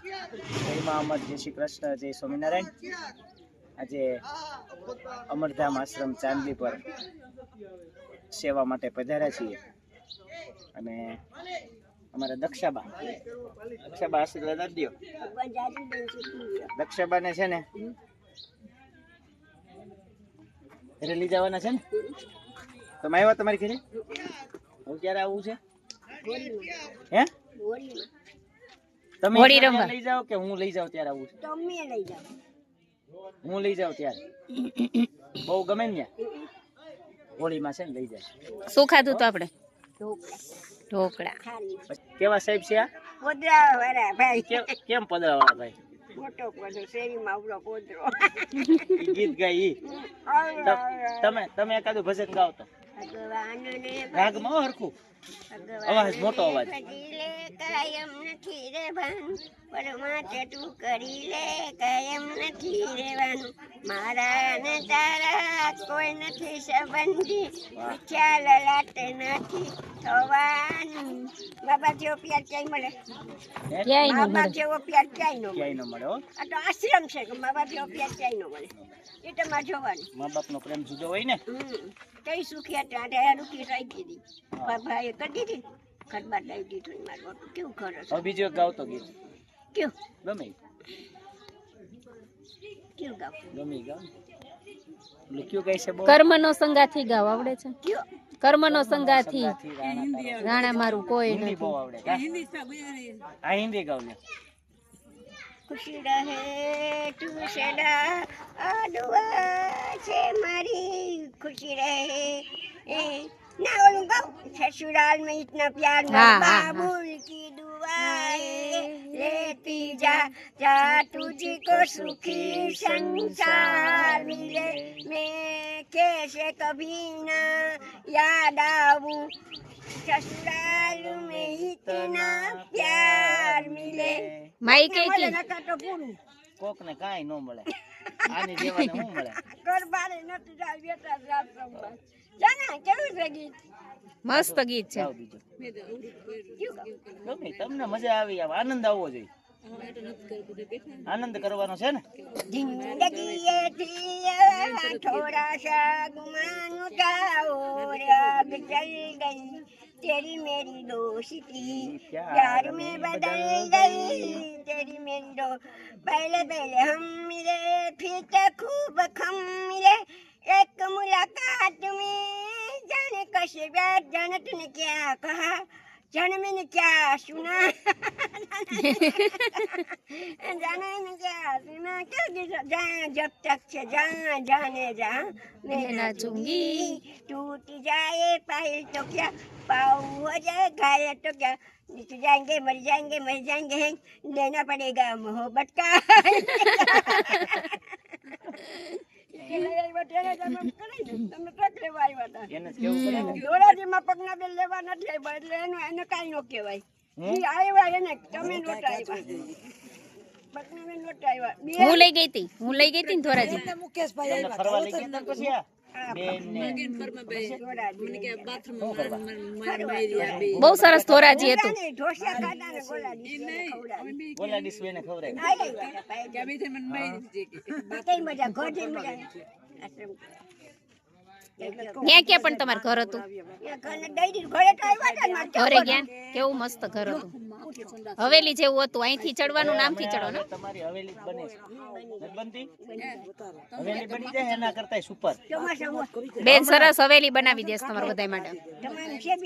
જય મા અમર, જય શ્રી કૃષ્ણ, જય સ્વામિનારાયણ। આજે અમરધામ આશ્રમ ચાંદલી પર સેવા માટે પધાર્યા છીએ અને અમારા દક્ષાબા આશીર્વાદ આપજો। દક્ષાબાને છે ને ઘરે લઈ જવાના છે ને? તમે આવ્યા તમારી ઘરે? હું ક્યારે આવું છે? હે તમે લઈ જાઓ કે હું લઈ જાઉં ત્યારે આવું છે? તમે લઈ જાઓ। હું લઈ જાઉં ત્યારે બહુ ગમે ને હોળીમાં છે ને લઈ જાય। શું ખાધું તો આપણે? ઢોકળા। કેવા સાહેબ છે આ? પોદરા વાળા ભાઈ। કેમ પદરા વાળા ભાઈ? મોટો પોદરો, શેરીમાં આવડો પોદરો। ગીત ગાય તમે એકાદું ભજન ગાવ તો રાગમાં હરખું અવાજ, મોટો અવાજ। કાયમ નથી રહેવાનું, પરમાતે તું કરી લે, કાયમ નથી રહેવાનું, મારા ને તારા કોઈ નથી સંબંધી, ખ્યાલ લાટ નથી થવાનું। બાબા જેવો પ્યાર ક્યાંય મળે? મા બાપ જેવો પ્યાર ક્યાંય ન મળે। આ તો આશ્રમ છે કે મા બાપ જેવો પ્યાર ક્યાંય ન મળે। એ તમારે જોવાનું। મા બાપ નો પ્રેમ જુદો હોય ને। કઈ સુખી હતા રૂકી રહી ગઈ, બાબા એ કરી દીધી, ઘરમાં લઈ દીધું। મારું કેવું ઘર હશે? બીજો ગાવ તો ગીત કેવું ગમે કેવું ગાવ? ગમે ગાવ કયું ગાય છે? કર્મનો સંગાથી ગાવ આવડે છે? કયો કર્મનો સંગાથી રાણા મારું કોઈ હિન્દી બહુ આવડે? હા હિન્દી ગાવ ને। ખુશી રહે તું સદા, આ દુઆ છે મારી, ખુશી રહે ना बोलूं ससुराल में इतना प्यार बाबुल की दुआएं लेती जा जा, तुझको सुखी संसार मिले, मैं कैसे कभी ना याद आऊं, ससुराल में इतना प्यार मिले। माई के की कोक ने काई नो મળે, આની જેવાને હું મળે? ગરબાને નથી જાય બેટા રાત જાના કેવું છે ગીત? મસ્ત ગીત છે। ગમે તમને મજા આવી, આનંદ આવવો જોઈએ, આનંદ કરવાનો છે ને। जिंदगी ये थी थोड़ा सा गुमान था और अब चल गई, तेरी मेरी दोस्ती प्यार में बदल गई, तेरी मेरी दो पहले पहले हम मिले, फिर तो खूब खम मिले, एक मुलाकात में जाने कैसे बात, जाने तूने क्या कहा, जाने मैंने क्या सुना, जाने मैंने क्या सुना, क्या जहाँ जब तक से जहाँ जाने जहाँ मैं नाचूंगी, टूट जाए पायल तो क्या, पाँव हो जाए घायल तो क्या, जीत जाएंगे मर जाएंगे लेना पड़ेगा मोहब्बत का। ધોરાજીમાં પગના બેલ લેવા નથી આવ્યા એટલે એને કાંઈ ન કહેવાય। આવ્યા એને તમે નોટ આવ્યા, પગના બેલ નોટ આવ્યા। હું લઈ ગઈ હતી ને ધોરાજી। મુકેશભાઈ ફરવા લઈ ગયા પછી બહુ સરસ ધોરાજી હતું। ઢોસા ખાધા ને ગોલા ડીશ બેને ખવડાવી। કઈ મજા ઘર જઈ મજા ત્યાં ક્યાં પણ તમારું ઘર હતું? ઘરે ગયા કેવું મસ્ત ઘર હતું, હવેલી જેવું હતું। અહીંથી ચડવાનું, નામથી ચડવાનું। તમારી હવેલી બને છે નથી બનતી? હવેલી બની જાય એના કરતા સુપર બેન સરસ હવેલી બનાવી દેસ તમારા બધા માટે। અત્યારે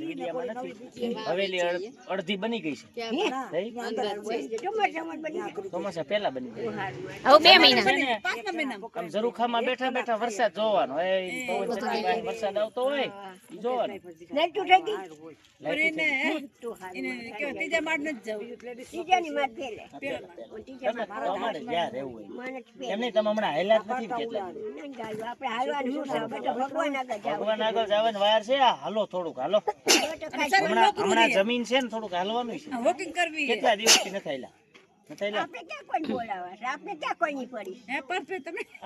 વિડિયામાં નથી, હવેલી અડધી બની ગઈ છે, ચોમાસા પહેલા બની ગઈ। હવે 2 મહિના આમ ઝરૂખામાં બેઠા બેઠા વરસાદ જોવાનો, વરસાદ આવતો હોય જોવાનું। ભગવાન આગળ જવાની વાર છે, હાલો થોડુંક હાલો, હમણાં જમીન છે ને થોડુંક હાલવાનું છે, કેટલા દિવસથી નથી હાલ્યા।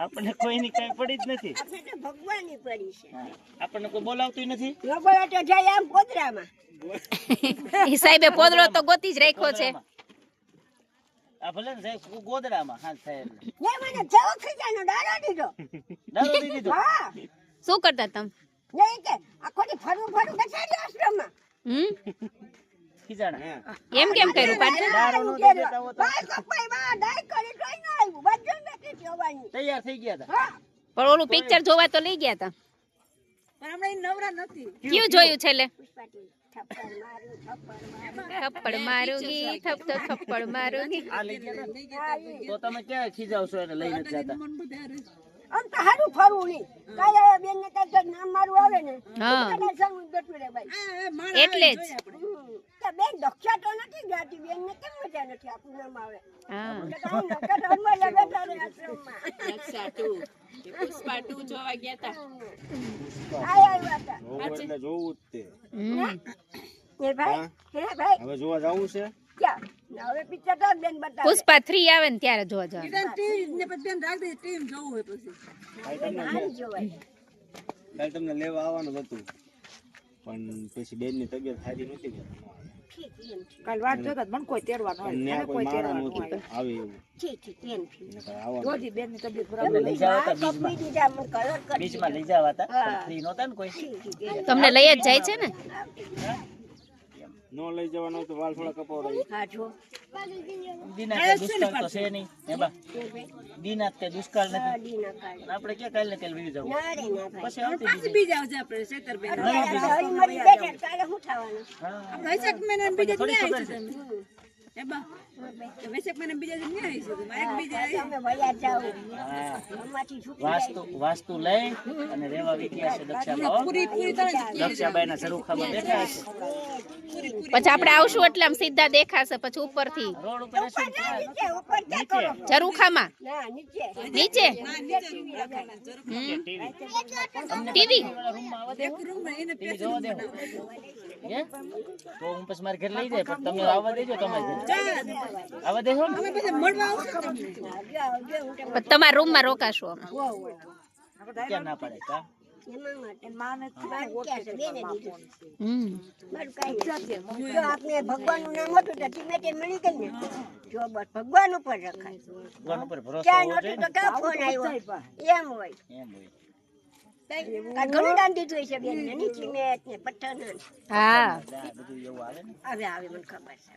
આપણે કોઈની કઈ પડી જ નથી, ભગવાનની પડી છે, આપણને કોઈ બોલાવતું નથી। જાય આમ પોદરામાં ઈ સાહેબે પોદળો તો ગોતી જ રાખ્યો છે। આ ભલે ને જાય ગોદડામાં હાથ થાય એટલે ને મને જેવો ખીચાનો દાડો દીધો. દારૂ પી દીધો હા શું કરતા તમે? નહીં કે આખો દી ફરું બેસાડ્યો આશ્રમમાં. ખીજાણા એમ કેમ કર્યું પાછું? દારૂ નો દઈ દેતા હોત તો બાય કપાઈ બા ડાય કરી તોય ન આવ્યું. બધું બેઠી જોવાની. તૈયાર થઈ ગયા હતા હા પણ ઓલું પિક્ચર જોવા તો લઈ ગયા હતા. કયું જોયું છેલ્લે? પુષ્પાટી થપ્પડ મારું થપ્પડ મારુંગી થપ તો થપ્પડ મારુંગી. આ લઈ ગયા હતા ને? તો તમે ક્યાં ખીજાવશો એને લઈ નથી જતા આમ તો હારું ફરવું નહીં. કાંઈ બેન ને કાંઈ નામ મારું આવે ને હા. કદાચ સંગ બેઠું રે ભાઈ. એટલે જ તો બેન દક્ષા તો નથી જાતી. બેન ને કેમ મજા નથી આપણું નામ આવે. હા. તો કાંઈ નકર રમવા બેઠા રે આશ્રમમાં. આય હતા. હમ. એ ભાઈ હે ભાઈ હવે જોવા જવું છે ક્યાં હવે પિક્ચર તો બેન બતાવે. પુષ્પા 3 આવે ને ત્યારે જોવા જવાનું. હારી જોવાય. કાલે તમને લેવા આવવાનું હતું પણ પછી બેન ની તબિયત સારી નહોતી ઠીક એમ છે. કાલ વાત જોતા મને કોઈ તેડવાનો હોય ત્યાં કોઈ મારા નહોતું આવે એવું ઠીક એમ છે. નકર આવવાનું રોજી બેન ની તબિયત તમને બરાબર લઈ જાવ હતા કપી દીધા મને કલર કરી બીચમાં લઈ જવા હતા ફ્રી નહોતા ને કોઈ તમને લઈ જ જાય છે ને? ન લઈ જવાનું તો વાળ થોડા કપાવડાવી હા જો દીના કે દુષ્કાળ તો છે નહીં હે બા દીના કે દુષ્કાળ નથી દી ના કાઢે. આપણે ક્યાં કાલે ને કાલે વીવી જવું ના રે ના ભાઈ. પછી આવતી બીજી. બીજા આવશે આપણે શેતરબેન હરી મરી બેઠા કાલે શું થવાનું. હા વૈશાખ મહિના બીજા થોડી નહીં ખબર આવી છે. તમે એ બા વૈશાખ મહિના બીજા નહીં આવી છે તમે એક બીજા આવી તમે વયા જાઓ. હા આમાંથી છૂટી વાસ્તુ લઈ અને રેવા વિદ્યા છે દક્ષાબા પૂરી તરહ દક્ષાબાઈના સરુખામાં બેઠા છે પછી આપણે આવશું એટલે આમ સીધા દેખાશે પછી ઉપરથી રોડ ઉપર શું નીચે ઉપર ત્યાં કરો. ઝરૂખામાં ના નીચે નીચે ટીવી રૂમમાં આવવા દે ટીવી જોવા દે હે તો હું પછી મારા ઘરે લઈ જાય પણ તમે આવવા દેજો તમારે ઘરે આવવા દેજો ને પછી મળવા આવશે તમને જાઓ જો હું તમને પણ તમારા રૂમમાં રોકાશું અમે. ક્યાં ના પડે કા એમાં માટે મારું ક્યાં છે? બેને દીધું. હમ. મારું કાંઈ નથી. જો આપને ભગવાનનું નામ હતું તો ધીમે ધીમે મળી ગઈ ને. જો બસ ભગવાન ઉપર રખાય. ભગવાન ઉપર ભરોસો ક્યાં હોવો નહોતું જોઈએ તો ક્યાં ફોન આવ્યો એમ હોય. ને એમ હોય કાંઈ ઘણું દાન દીધું હશે બેનને. ની સિમેન્ટ ને પથ્થર ને હા બધું એવું આવે ને આવે આવે મને ખબર છે.